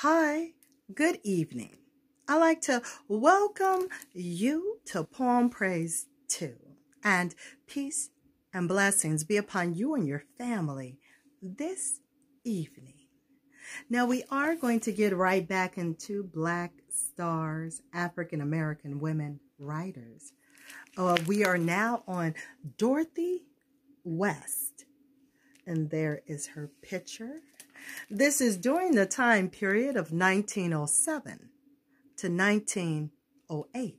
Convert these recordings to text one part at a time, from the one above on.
Hi, good evening. I'd like to welcome you to Poem Praise 2, and peace and blessings be upon you and your family this evening. Now, we are going to get right back into Black Stars, African American women writers. We are now on Dorothy West, and there is her picture. This is during the time period of 1907 to 1908.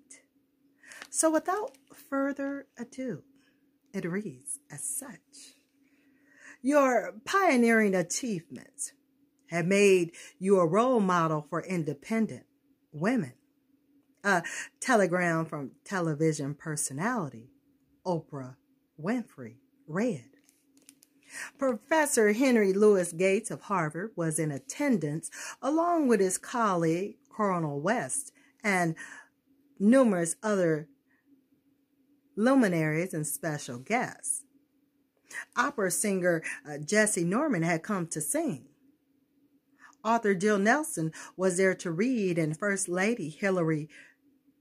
So without further ado, it reads as such. Your pioneering achievements have made you a role model for independent women. A telegram from television personality Oprah Winfrey read. Professor Henry Louis Gates of Harvard was in attendance along with his colleague Colonel West and numerous other luminaries and special guests. Opera singer Jessie Norman had come to sing. Author Jill Nelson was there to read, and First Lady Hillary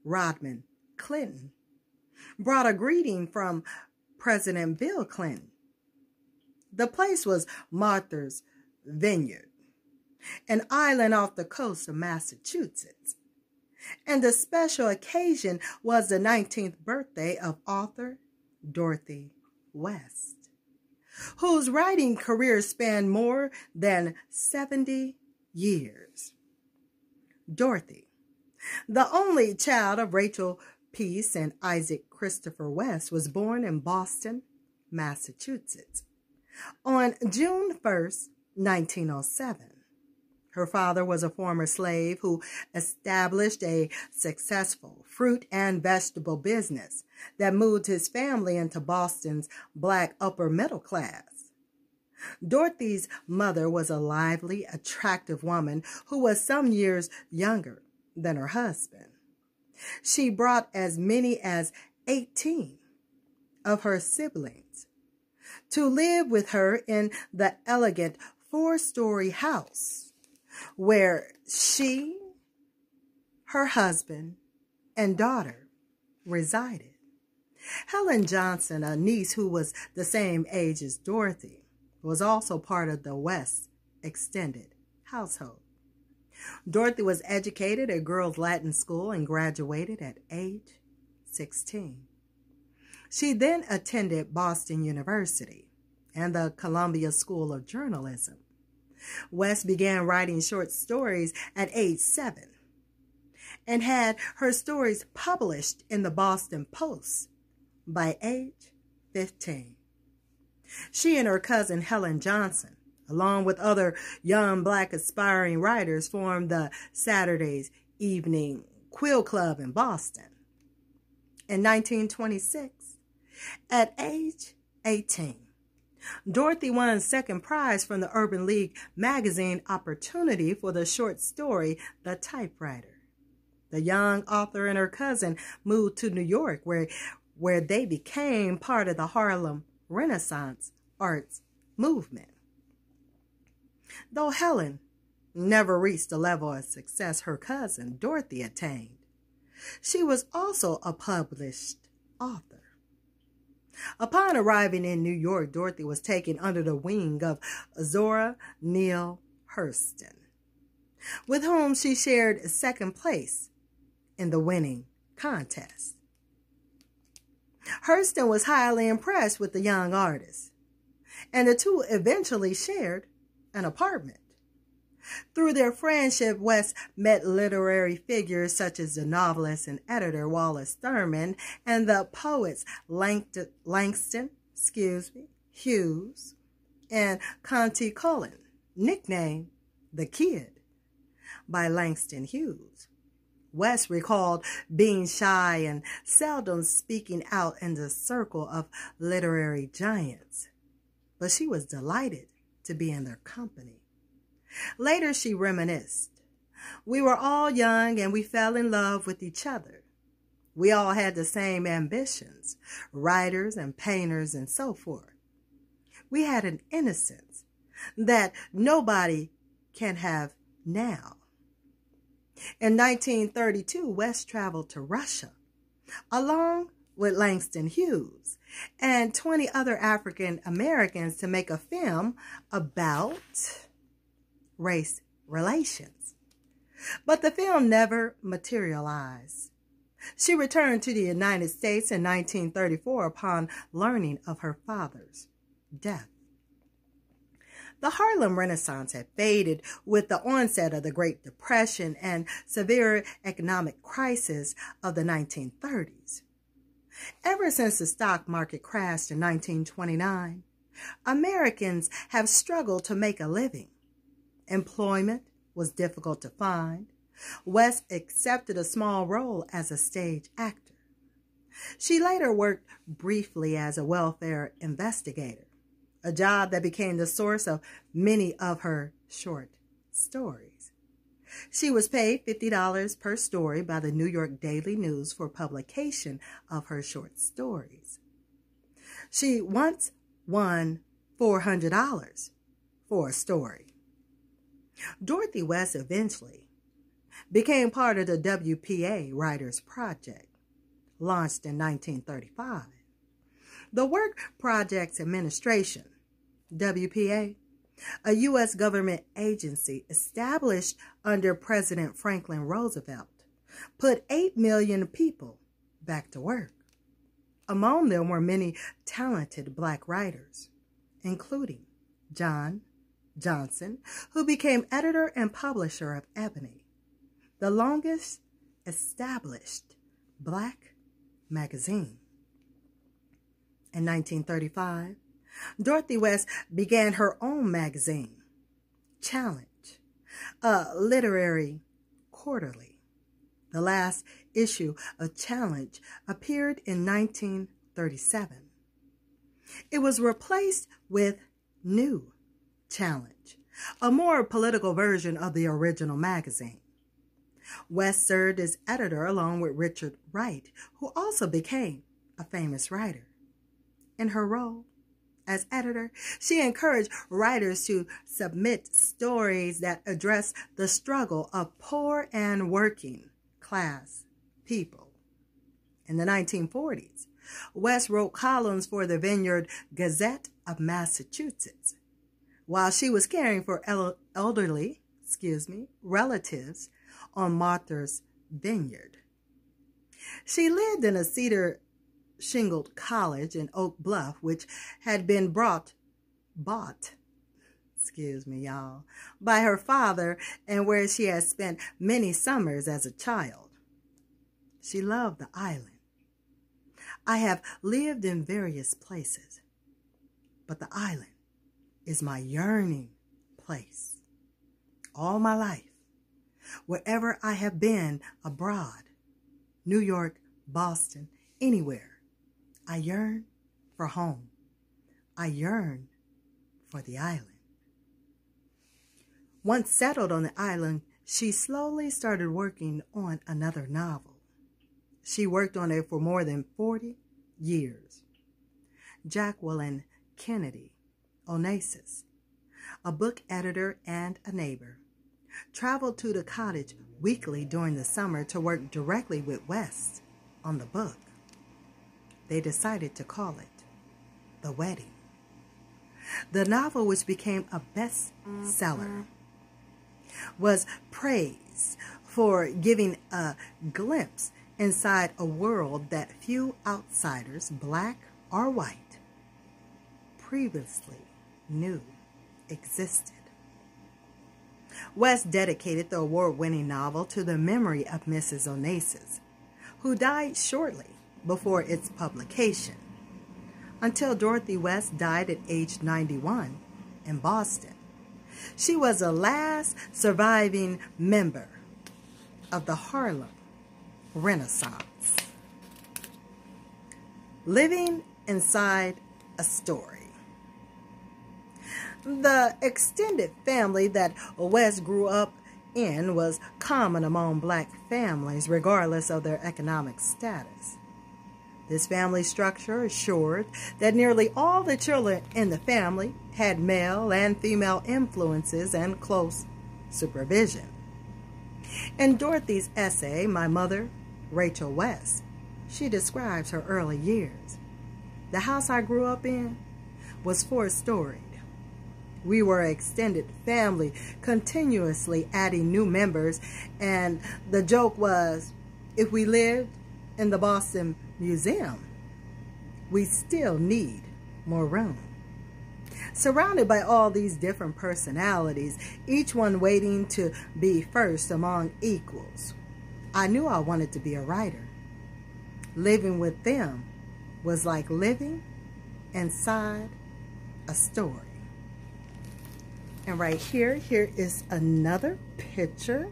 Rodham Clinton brought a greeting from President Bill Clinton. The place was Martha's Vineyard, an island off the coast of Massachusetts. And the special occasion was the 19th birthday of author Dorothy West, whose writing career spanned more than 70 years. Dorothy, the only child of Rachel Peace and Isaac Christopher West, was born in Boston, Massachusetts, on June 1st, 1907. Her father was a former slave who established a successful fruit and vegetable business that moved his family into Boston's black upper middle class. Dorothy's mother was a lively, attractive woman who was some years younger than her husband. She brought as many as 18 of her siblings to live with her in the elegant 4-story house where she, her husband, and daughter resided. Helen Johnson, a niece who was the same age as Dorothy, was also part of the West extended household. Dorothy was educated at Girls Latin School and graduated at age 16. She then attended Boston University and the Columbia School of Journalism. West began writing short stories at age 7 and had her stories published in the Boston Post by age 15. She and her cousin Helen Johnson, along with other young black aspiring writers, formed the Saturday's Evening Quill Club in Boston. In 1926, at age 18, Dorothy won second prize from the Urban League magazine opportunity for the short story, The Typewriter. The young author and her cousin moved to New York, where they became part of the Harlem Renaissance arts movement. Though Helen never reached the level of success her cousin Dorothy attained, she was also a published author. Upon arriving in New York, Dorothy was taken under the wing of Zora Neale Hurston, with whom she shared second place in the winning contest. Hurston was highly impressed with the young artist, and the two eventually shared an apartment. Through their friendship, West met literary figures such as the novelist and editor Wallace Thurman and the poets Langston Hughes and Conti Cullen, nicknamed The Kid by Langston Hughes. West recalled being shy and seldom speaking out in the circle of literary giants, but she was delighted to be in their company. Later, she reminisced. We were all young and we fell in love with each other. We all had the same ambitions, writers and painters and so forth. We had an innocence that nobody can have now. In 1932, West traveled to Russia, along with Langston Hughes and 20 other African Americans to make a film about race relations. But the film never materialized. She returned to the United States in 1934 upon learning of her father's death. The Harlem Renaissance had faded with the onset of the Great Depression and severe economic crisis of the 1930s. Ever since the stock market crashed in 1929, Americans have struggled to make a living. Employment was difficult to find. West accepted a small role as a stage actor. She later worked briefly as a welfare investigator, a job that became the source of many of her short stories. She was paid $50 per story by the New York Daily News for publication of her short stories. She once won $400 for a story. Dorothy West eventually became part of the WPA Writers Project, launched in 1935. The Work Projects Administration, WPA, a U.S. government agency established under President Franklin Roosevelt, put 8 million people back to work. Among them were many talented black writers, including John Johnson, who became editor and publisher of Ebony, the longest established black magazine. In 1935, Dorothy West began her own magazine, Challenge, a literary quarterly. The last issue of Challenge appeared in 1937. It was replaced with New Challenge, a more political version of the original magazine. West served as editor along with Richard Wright, who also became a famous writer. In her role as editor, she encouraged writers to submit stories that address the struggle of poor and working class people. In the 1940s, West wrote columns for the Vineyard Gazette of Massachusetts, while she was caring for elderly relatives on Martha's Vineyard. She lived in a cedar shingled cottage in Oak Bluff, which had been bought by her father, and where she had spent many summers as a child. She loved the island. I have lived in various places, but the island is my yearning place. All my life, wherever I have been abroad, New York, Boston, anywhere, I yearn for home. I yearn for the island. Once settled on the island, she slowly started working on another novel. She worked on it for more than 40 years. Jacqueline Kennedy Onassis, a book editor and a neighbor, traveled to the cottage weekly during the summer to work directly with West on the book. They decided to call it The Wedding. The novel, which became a bestseller, was praised for giving a glimpse inside a world that few outsiders, black or white, previously knew existed. West dedicated the award-winning novel to the memory of Mrs. Onassis, who died shortly before its publication, until Dorothy West died at age 91 in Boston. She was the last surviving member of the Harlem Renaissance. Living inside a story. The extended family that West grew up in was common among black families, regardless of their economic status. This family structure assured that nearly all the children in the family had male and female influences and close supervision. In Dorothy's essay, My Mother, Rachel West, she describes her early years. The house I grew up in was 4-storied. We were an extended family, continuously adding new members, and the joke was, if we lived in the Boston Museum, we still need more room. Surrounded by all these different personalities, each one waiting to be first among equals, I knew I wanted to be a writer. Living with them was like living inside a story. And right here is another picture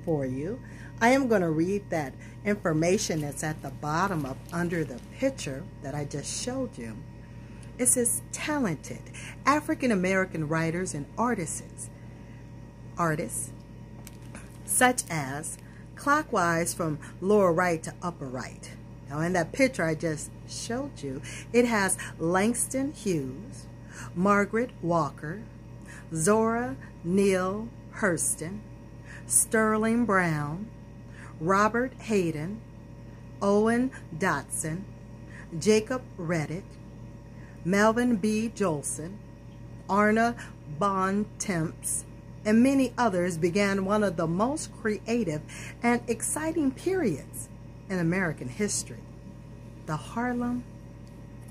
for you. I am going to read that information that's at the bottom of under the picture that I just showed you. It says talented African-American writers and artists such as clockwise from lower right to upper right. Now in that picture I just showed you, it has Langston Hughes, Margaret Walker, Zora Neale Hurston, Sterling Brown, Robert Hayden, Owen Dotson, Jacob Reddick, Melvin B. Jolson, Arna Bontemps, and many others began one of the most creative and exciting periods in American history, the Harlem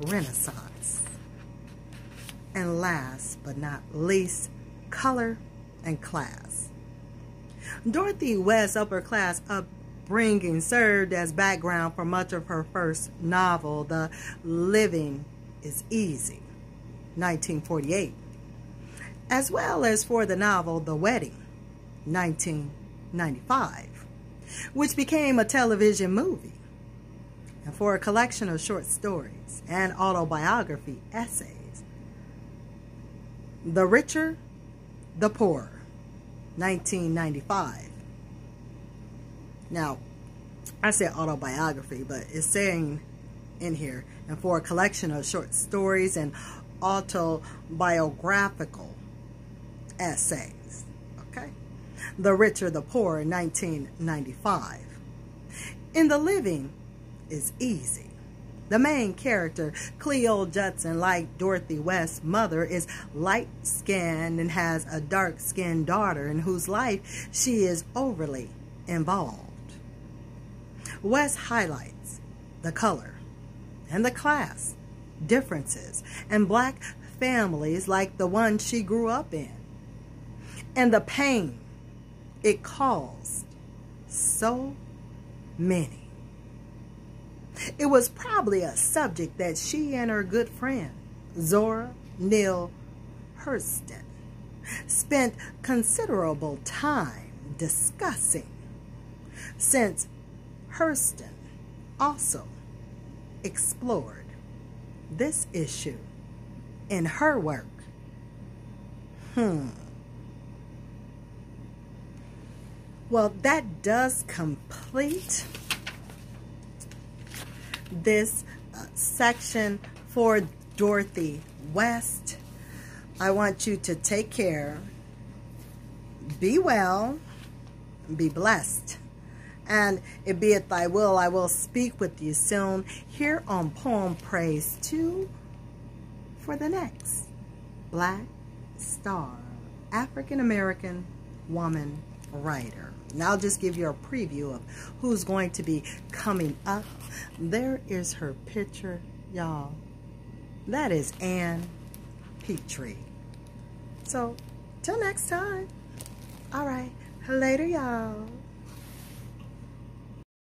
Renaissance. And last but not least, color and class. Dorothy West's upper-class upbringing served as background for much of her first novel, The Living is Easy, 1948, as well as for the novel The Wedding, 1995, which became a television movie, and for a collection of short stories and autobiography essays, The Richer, the Poorer, 1995. Now, I said autobiography, but it's saying in here, and for a collection of short stories and autobiographical essays. Okay? The Richer, the Poorer, 1995. In The Living is Easy, the main character, Cleo Judson, like Dorothy West's mother, is light-skinned and has a dark-skinned daughter in whose life she is overly involved. West highlights the color and the class differences in black families like the one she grew up in, and the pain it caused so many. It was probably a subject that she and her good friend, Zora Neale Hurston, spent considerable time discussing, since Hurston also explored this issue in her work. Well, that does complete this section for Dorothy West. I want you to take care, be well, be blessed, and it be it thy will, I will speak with you soon here on Poem Praise 2 for the next Black Star African American woman writer. And I'll just give you a preview of who's going to be coming up. There is her picture, y'all. That is Ann Petrie. So, till next time. All right. Later, y'all.